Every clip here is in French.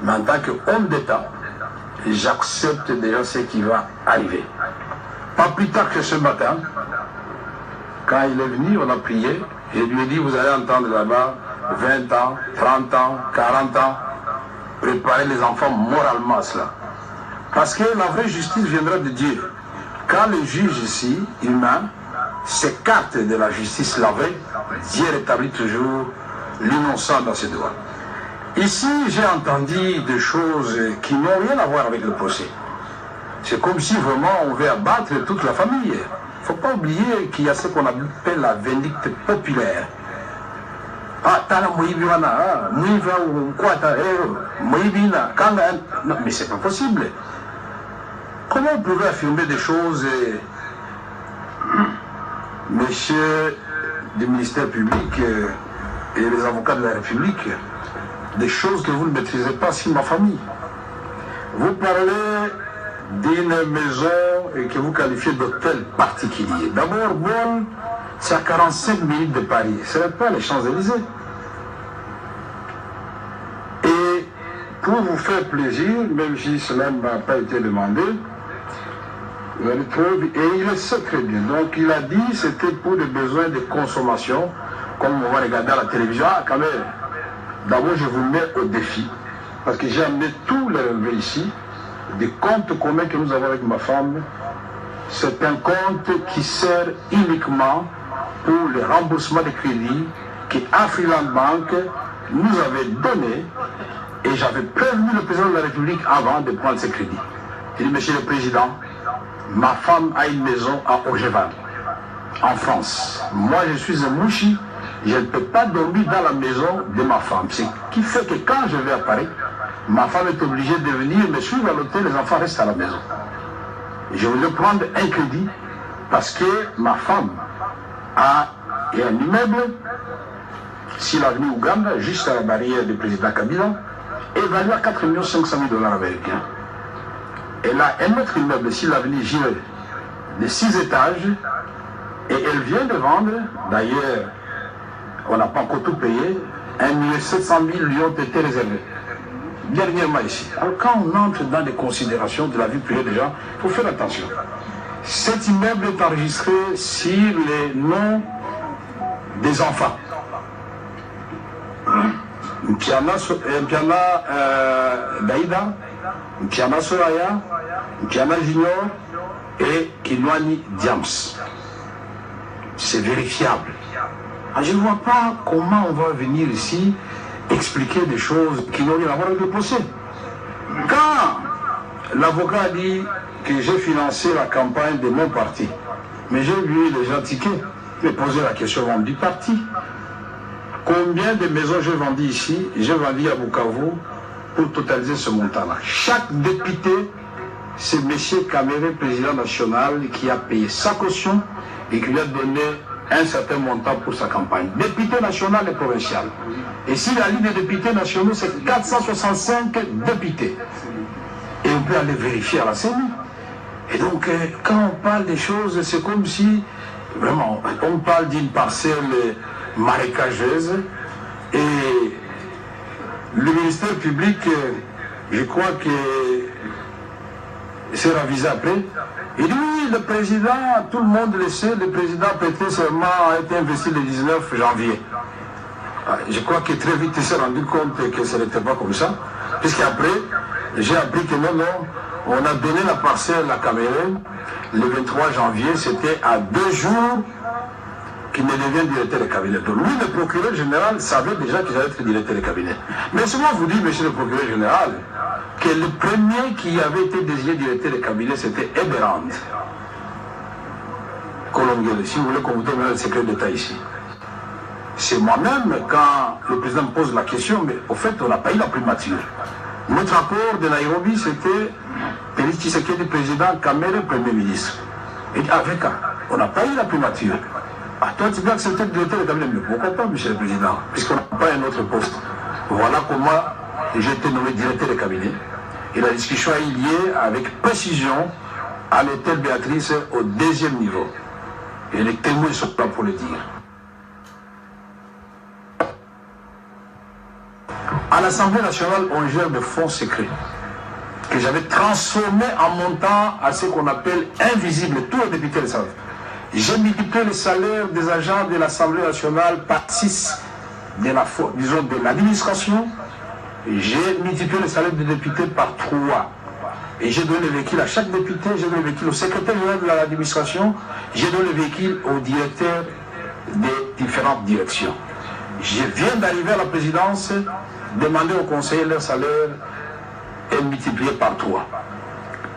Mais en tant qu'homme d'État, j'accepte déjà ce qui va arriver. Pas plus tard que ce matin, quand il est venu, on a prié, je lui ai dit, vous allez entendre là-bas 20 ans, 30 ans, 40 ans, préparer les enfants moralement à cela. Parce que la vraie justice viendra de Dieu. Quand le juge ici, humain, s'écarte de la justice lavée, Dieu rétablit toujours l'innocent dans ses doigts. Ici, j'ai entendu des choses qui n'ont rien à voir avec le procès. C'est comme si vraiment on veut abattre toute la famille. Il ne faut pas oublier qu'il y a ce qu'on appelle la vindicte populaire. Ah, t'as la Moïbina, Moïba ou quoi, Moïbina, non, mais c'est pas possible. Comment vous pouvez affirmer des choses, messieurs du ministère public et les avocats de la République, des choses que vous ne maîtrisez pas sur ma famille? Vous parlez d'une maison que vous qualifiez d'hôtel particulier. D'abord, bon, c'est à 45 minutes de Paris. Ce n'est pas les Champs-Élysées. Et pour vous faire plaisir, même si cela ne m'a pas été demandé, vous allez trouver, et il le sait très bien. Donc il a dit que c'était pour des besoins de consommation, comme on va regarder à la télévision. Ah, quand même, d'abord je vous mets au défi, parce que j'ai amené tous les relevés ici, des comptes communs que nous avons avec ma femme. C'est un compte qui sert uniquement pour le remboursement des crédits qu'Afriland Bank nous avait donné, et j'avais prévenu le président de la République avant de prendre ces crédits. Il dit, monsieur le président, ma femme a une maison à Ogeval, en France. Moi, je suis un mouchi, je ne peux pas dormir dans la maison de ma femme. Ce qui fait que quand je vais à Paris, ma femme est obligée de venir me suivre à l'hôtel, les enfants restent à la maison. Je voulais prendre un crédit parce que ma femme a un immeuble sur l'avenue Ouganda, juste à la barrière du président Kabila, évalué à 4 500 000 $ américains. Elle a un autre immeuble sur l'avenue Givet de 6 étages et elle vient de vendre, d'ailleurs, on n'a pas encore tout payé, 1 700 000 lui ont été réservés. Dernièrement ici. Alors quand on entre dans des considérations de la vie privée des gens, il faut faire attention. Cet immeuble est enregistré sur les noms des enfants. Mpiana Daïda, Mpiana Soraya, Mpiana Junior et Kinwani Diams. C'est vérifiable. Alors, je ne vois pas comment on va venir ici expliquer des choses qui n'ont rien à voir avec le procès. Quand l'avocat dit que j'ai financé la campagne de mon parti, mais j'ai vu les gens tickets, me poser la question du parti. Combien de maisons j'ai vendues ici? J'ai vendu à Bukavu pour totaliser ce montant-là. Chaque député, c'est M. Kamere, président national, qui a payé sa caution et qui lui a donné un certain montant pour sa campagne. Député national et provincial. Et si la liste des députés nationaux, c'est 465 députés. Et on peut aller vérifier à la CENI. Et donc, quand on parle des choses, c'est comme si, vraiment, on parle d'une parcelle marécageuse. Et le ministère public, je crois que s'est ravisé après. Il dit oui, le président, tout le monde le sait, le président prêté serment a été investi le 19 janvier. Je crois que très vite il s'est rendu compte que ce n'était pas comme ça. Puisqu'après, j'ai appris que non, on a donné la parcelle à Cameroun le 23 janvier, c'était à 2 jours qu'il ne devient directeur de cabinet. Donc lui, le procureur général, savait déjà qu'il allait être directeur de cabinet. Mais souvent vous dites, monsieur le procureur général, que le premier qui avait été désigné directeur de cabinet, c'était Eberand Colombier. Si vous voulez qu'on vous donne le secret d'État ici. C'est moi-même, quand le président me pose la question, mais au fait, on n'a pas eu la primature. Notre accord de Nairobi, c'était Félix Tshisekedi, président, Kamere, premier ministre. Et avec on n'a pas eu la primature. Ah, toi, tu dois accepter le directeur de cabinet. Mais pourquoi pas, monsieur le président, puisqu'on n'a pas un autre poste. Voilà comment j'ai été nommé directeur de cabinet. Et la discussion a eu lieu avec précision à l'hôtel Béatrice au 2e niveau. Et les témoins sont là pour le dire. À l'Assemblée nationale, on gère de fonds secrets que j'avais transformés en montant à ce qu'on appelle invisible. Tous les députés le savent. J'ai multiplié le salaire des agents de l'Assemblée nationale par 6 de l'administration. J'ai multiplié le salaire des députés par 3. Et j'ai donné le véhicule à chaque député, j'ai donné le véhicule au secrétaire général de l'administration, j'ai donné le véhicule au directeur des différentes directions. Je viens d'arriver à la présidence, demander aux conseillers leur salaire est multiplié par 3.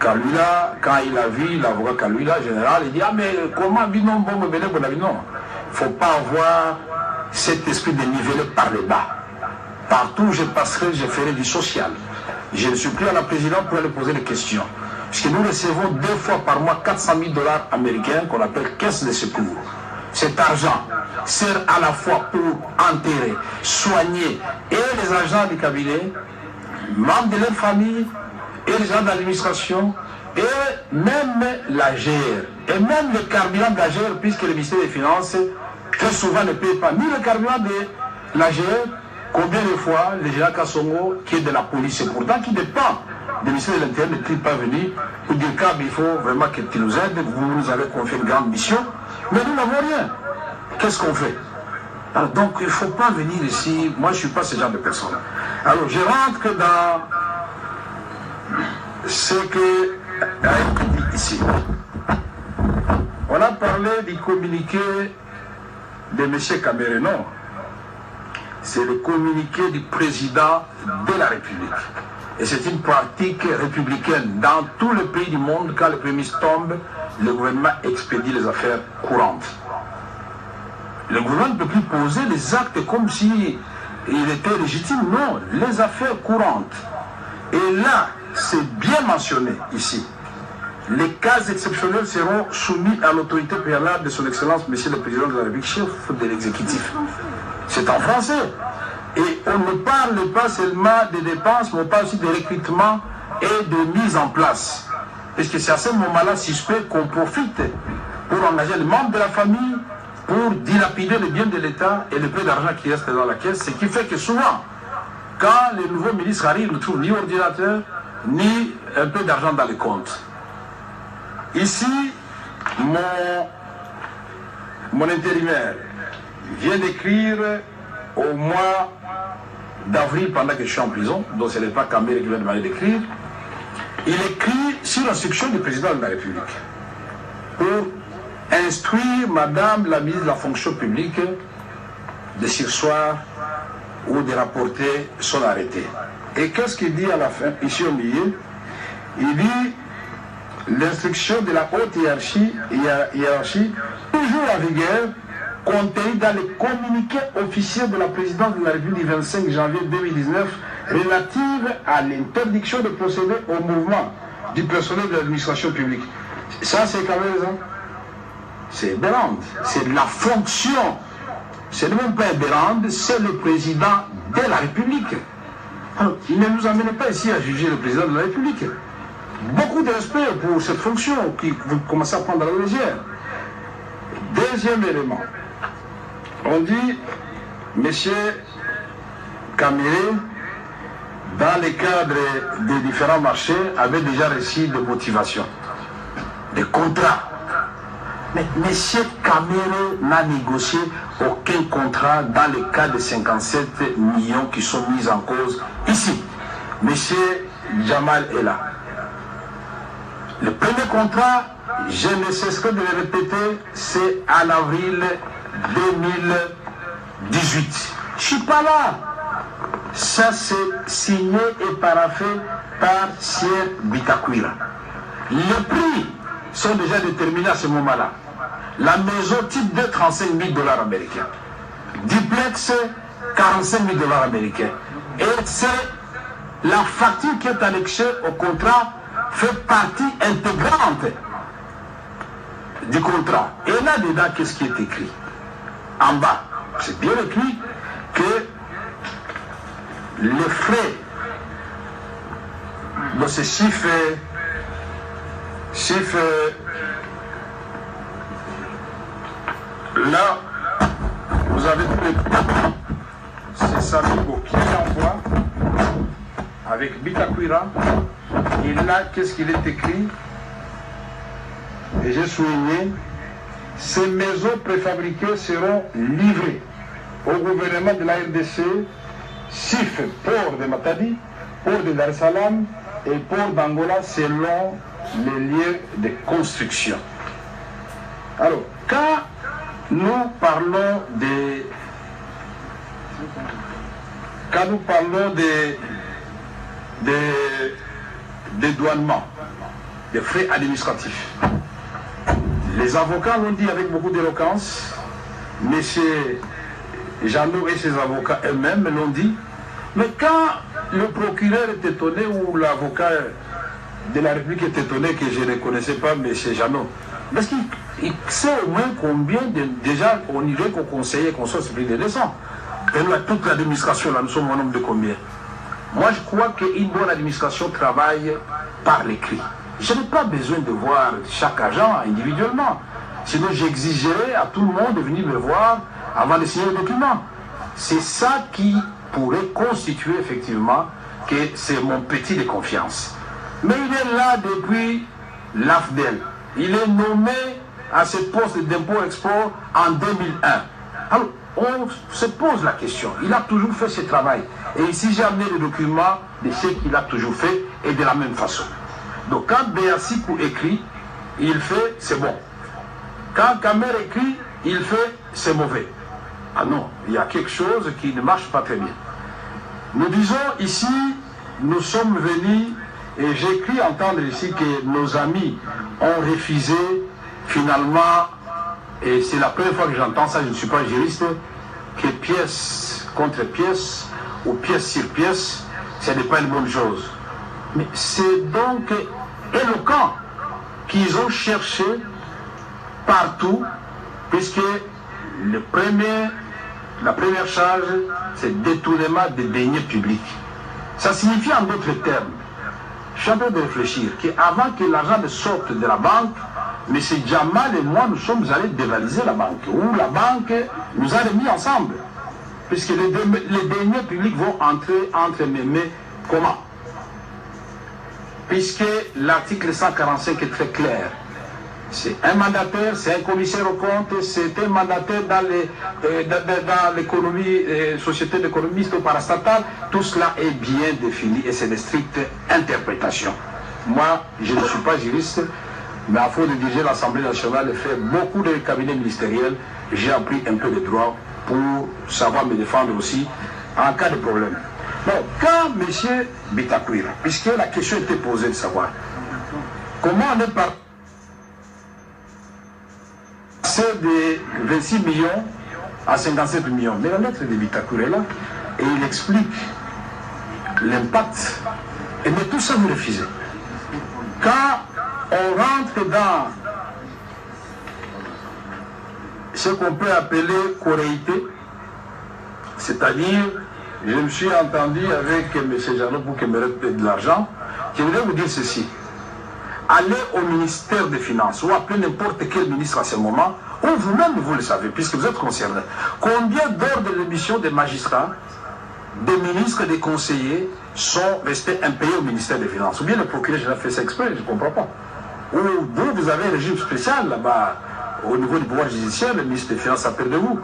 Kalula, quand il a vu l'avocat Kalula, général, il dit: ah mais comment binon bon me venir, bon non, il ne faut pas avoir cet esprit de niveler par le bas. Partout où je passerai, je ferai du social. Je ne suis plus à la présidence pour aller poser des questions. Parce que nous recevons 2 fois par mois 400 000 $ américains qu'on appelle caisse de secours. Cet argent sert à la fois pour enterrer, soigner et les agents du cabinet, membres de leur famille, et les gens de l'administration, et même la GR, et même le carburant de la GR, puisque le ministère des Finances très souvent ne paye pas ni le carburant de la GR. Combien de fois le général Kassongo, qui est de la police, et pourtant qui dépend du ministère de l'Intérieur, n'est-il pas venu pour dire: Cab, il faut vraiment que tu nous aides, vous nous avez confié une grande mission, mais nous n'avons rien. Qu'est-ce qu'on fait? Alors, donc il ne faut pas venir ici, moi je ne suis pas ce genre de personne. Alors je rentre dans ce que a été dit ici. On a parlé du communiqué de M. Cameron. C'est le communiqué du président de la République. Et c'est une pratique républicaine. Dans tous les pays du monde, quand le Premier ministre tombe, le gouvernement expédie les affaires courantes. Le gouvernement ne peut plus poser les actes comme si il était légitime. Non, les affaires courantes. Et là, c'est bien mentionné ici. Les cas exceptionnels seront soumis à l'autorité préalable de son Excellence, Monsieur le Président de la République, chef de l'exécutif. C'est en français. Et on ne parle pas seulement des dépenses, mais on parle aussi de recrutement et de mise en place. Parce que c'est à ce moment-là suspect qu'on profite pour engager les membres de la famille, pour dilapider les biens de l'État et le peu d'argent qui reste dans la caisse. Ce qui fait que souvent, quand les nouveaux ministres arrivent, ils ne trouvent ni ordinateur, ni un peu d'argent dans les comptes. Ici, mon intérimaire vient d'écrire au mois d'avril, pendant que je suis en prison, donc ce n'est pas Kamere qui vient demander d'écrire. Il écrit sur l'instruction du président de la République pour instruire Madame la ministre de la fonction publique de surseoir ou de rapporter son arrêté. Et qu'est-ce qu'il dit à la fin, ici au milieu? Il dit: l'instruction de la haute hiérarchie, toujours en vigueur, contenu dans les communiqués officiels de la présidence de la République du 25 janvier 2019 relative à l'interdiction de procéder au mouvement du personnel de l'administration publique. Ça, c'est quand même... C'est Bérande. C'est la fonction. C'est même pas Bérande, c'est le président de la République. Alors, ne nous amenez pas ici à juger le président de la République. Beaucoup de respect pour cette fonction qui vous commencez à prendre à la légère. Deuxième élément. On dit, monsieur Kamere, dans le cadre des différents marchés, avait déjà reçu des motivations, des contrats. Mais monsieur Kamere n'a négocié aucun contrat dans le cas de 57 millions qui sont mis en cause ici. Monsieur Jamal est là. Le premier contrat, je ne cesserai de le répéter, c'est en avril 2018. Je ne suis pas là. Ça, c'est signé et paraphé par Sier Bitakwira. Les prix sont déjà déterminés à ce moment-là. La maison type 2, 35 000 $ américains. Duplex, 45 000 $ américains. Et c'est la facture qui est annexée au contrat fait partie intégrante du contrat. Et là-dedans, qu'est-ce qui est écrit? En bas, c'est bien écrit que les frais de ce chiffre là, vous avez tous les... C'est Samigo qui envoie. avec Bitakwira. Et là, qu'est-ce qu'il est écrit? Et j'ai souligné, ces maisons préfabriquées seront livrées au gouvernement de la RDC, SIF, port de Matadi, port de Dar es Salaam et port d'Angola selon les lieux de construction. Alors, quand nous parlons des douanements, des frais administratifs, les avocats l'ont dit avec beaucoup d'éloquence, M. Jeannot et ses avocats eux-mêmes l'ont dit, mais quand le procureur est étonné ou l'avocat de la République est étonné que je ne connaissais pas M. Jeannot, parce qu'il sait au moins combien, déjà au niveau qu'on conseillait, qu'on soit supplié de 200. Et nous, toute l'administration, là, nous sommes au nombre de combien? Moi, je crois qu'une bonne administration travaille par l'écrit. Je n'ai pas besoin de voir chaque agent individuellement. Sinon, j'exigerais à tout le monde de venir me voir avant de signer le document. C'est ça qui pourrait constituer effectivement que c'est mon petit de confiance. Mais il est là depuis l'AFDEL. Il est nommé à ce poste d'impôt-export en 2001. Alors, on se pose la question. Il a toujours fait ce travail. Et ici, j'ai amené le document de ce qu'il a toujours fait et de la même façon. Donc, quand Béassikou écrit, il fait, c'est bon. Quand Kamer écrit, il fait, c'est mauvais. Ah non, il y a quelque chose qui ne marche pas très bien. Nous disons ici, nous sommes venus, et j'ai cru entendre ici que nos amis ont refusé finalement, et c'est la première fois que j'entends ça, je ne suis pas juriste, que pièce contre pièce, ou pièce sur pièce, ce n'est pas une bonne chose. Mais c'est donc éloquent qu'ils ont cherché partout, puisque la première charge, c'est détournement des deniers publics. Ça signifie en d'autres termes, je suis en train de réfléchir, qu'avant que l'argent ne sorte de la banque, M. Jamal et moi, nous sommes allés dévaliser la banque, ou la banque nous a remis ensemble, puisque les deniers publics vont entrer entre mes mains. Comment? Puisque l'article 145 est très clair. C'est un mandataire, c'est un commissaire aux comptes, c'est un mandataire dans l'économie, société d'économie mixte ou parastatale. Tout cela est bien défini et c'est de strictes interprétations. Moi, je ne suis pas juriste, mais à force de diriger l'Assemblée nationale et faire beaucoup de cabinets ministériels, j'ai appris un peu de droit pour savoir me défendre aussi en cas de problème. Bon, quand M. Bitakwira, puisque la question était posée de savoir comment on est passé de 26 millions à 57 millions. Mais la lettre de Bitakwira est là et il explique l'impact. Et mais tout ça vous refusez. Quand on rentre dans ce qu'on peut appeler corréité, c'est-à-dire, je me suis entendu avec M. Jeannot pour qu'il me répète de l'argent, je voudrais vous dire ceci. Allez au ministère des Finances ou appelez n'importe quel ministre à ce moment, ou vous-même vous le savez, puisque vous êtes concerné. Combien d'heures de l'émission des magistrats, des ministres, des conseillers sont restés impayés au ministère des Finances? Ou bien le procureur général fait ça exprès, je ne comprends pas. Ou vous avez un régime spécial là-bas, au niveau du pouvoir judiciaire, le ministre des Finances s'appelle de vous.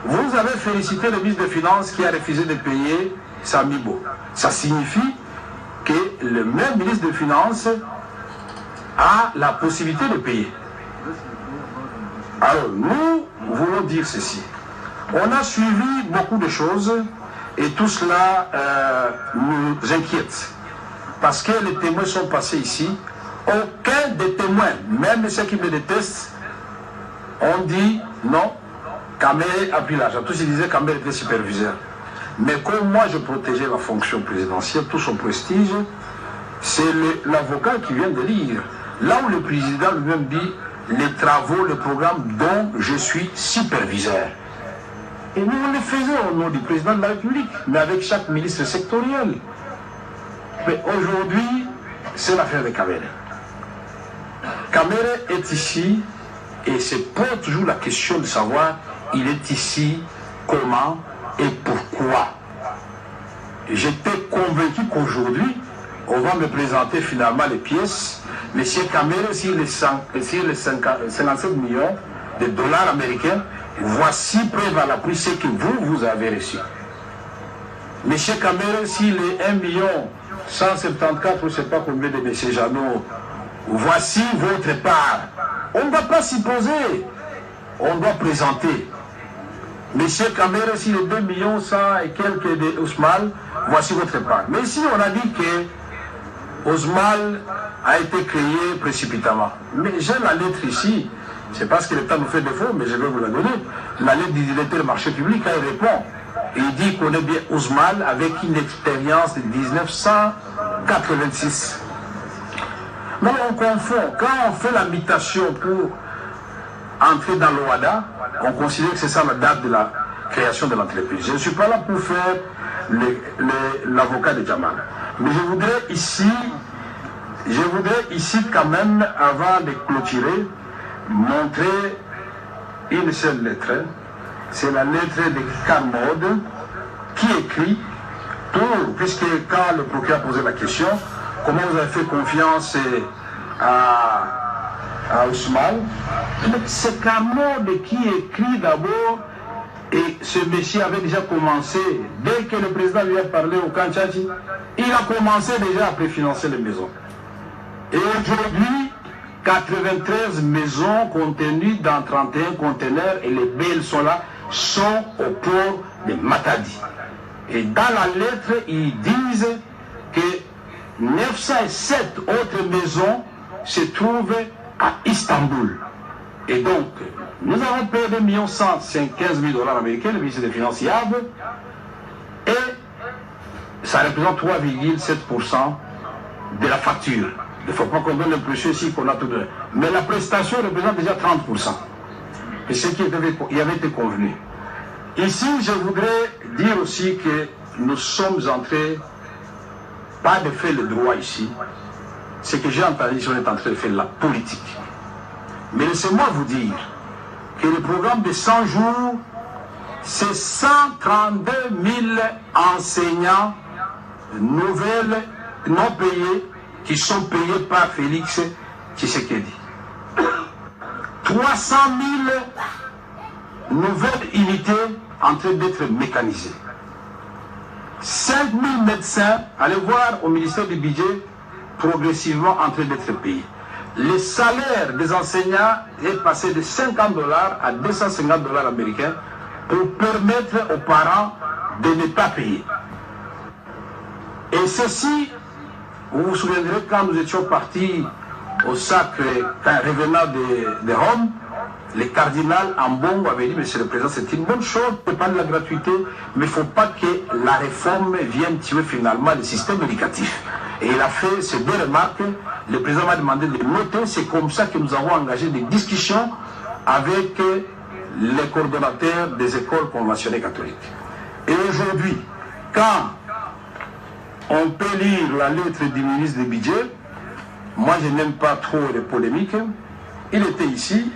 Vous avez félicité le ministre des Finances qui a refusé de payer Samibo. Ça signifie que le même ministre des Finances a la possibilité de payer. Alors, nous voulons dire ceci. On a suivi beaucoup de choses et tout cela nous inquiète. Parce que les témoins sont passés ici. Aucun des témoins, même ceux qui me détestent, ont dit non, Kamer a pris l'argent. Tous ils disaient que Kamer était superviseur. Mais comme moi je protégeais la fonction présidentielle, tout son prestige, c'est l'avocat qui vient de lire. Là où le président lui-même dit les travaux, le programme dont je suis superviseur. Et nous on les faisait au nom du président de la République, mais avec chaque ministre sectoriel. Mais aujourd'hui, c'est l'affaire de Kamer. Kamer est ici et se pose toujours la question de savoir il est ici, comment et pourquoi. j'étais convaincu qu'aujourd'hui, on va me présenter finalement les pièces. Monsieur Kamere, sur les 57 millions de dollars américains, voici preuve à l'appui ce que vous avez reçu. Monsieur Kamere, sur les 1 174, je ne sais pas combien de monsieur Jeannot, voici votre part. On ne va pas s'y poser, on doit présenter. Monsieur Kamere, sur les 2 100 et quelques de Ousmane, voici votre part. Mais ici, on a dit que Ousmane a été créé précipitamment. Mais j'ai la lettre ici, c'est parce que le temps nous fait défaut, mais je vais vous la donner. La lettre du directeur du marché public, quand il répond, il dit qu'on est bien Ousmane avec une expérience de 1986. Mais on confond. Quand on fait la mutation pour entrer dans l'OADA, on considère que c'est ça la date de la création de l'entreprise. Je ne suis pas là pour faire l'avocat de Jamal. Mais je voudrais ici quand même, avant de clôturer, montrer une seule lettre. C'est la lettre de Carmode qui écrit puisque quand le procureur a posé la question, comment vous avez fait confiance à Ousmane, c'est Carmode qui écrit d'abord, et ce monsieur avait déjà commencé, dès que le président lui a parlé au Kanchati, il a commencé déjà à préfinancer les maisons. Et aujourd'hui, 93 maisons contenues dans 31 conteneurs, et les belles sont là, sont au port de Matadi. Et dans la lettre, ils disent que 907 autres maisons se trouvent à Istanbul. Et donc, nous avons payé 2 115 000 dollars américains, le ministre des Finances y avait, et ça représente 3,7% de la facture. Il ne faut pas qu'on donne l'impression ici qu'on a tout donné. Mais la prestation représente déjà 30%. Et ce qui avait été convenu. Ici, je voudrais dire aussi que nous sommes entrés, pas de faire le droit ici, c'est que j'ai entendu qu'on est en train de faire la politique. Mais laissez-moi vous dire que le programme de 100 jours, c'est 132 000 enseignants nouvelles, non payés, qui sont payés par Félix Tshisekedi. 300 000 nouvelles unités en train d'être mécanisées. 5 000 médecins, allez voir au ministère du Budget, progressivement en train d'être payés. Le salaire des enseignants est passé de 50 dollars à 250 dollars américains pour permettre aux parents de ne pas payer. Et ceci, vous vous souviendrez quand nous étions partis au sacre, quand revenant de Rome, le cardinal Ambongo avait dit, monsieur le président, c'est une bonne chose, on peut pas de la gratuité, mais il ne faut pas que la réforme vienne tuer finalement le système éducatif. Et il a fait ces 2 remarques. Le président m'a demandé de noter. C'est comme ça que nous avons engagé des discussions avec les coordonnateurs des écoles conventionnelles catholiques. Et aujourd'hui, quand on peut lire la lettre du ministre du Budget, moi je n'aime pas trop les polémiques, il était ici,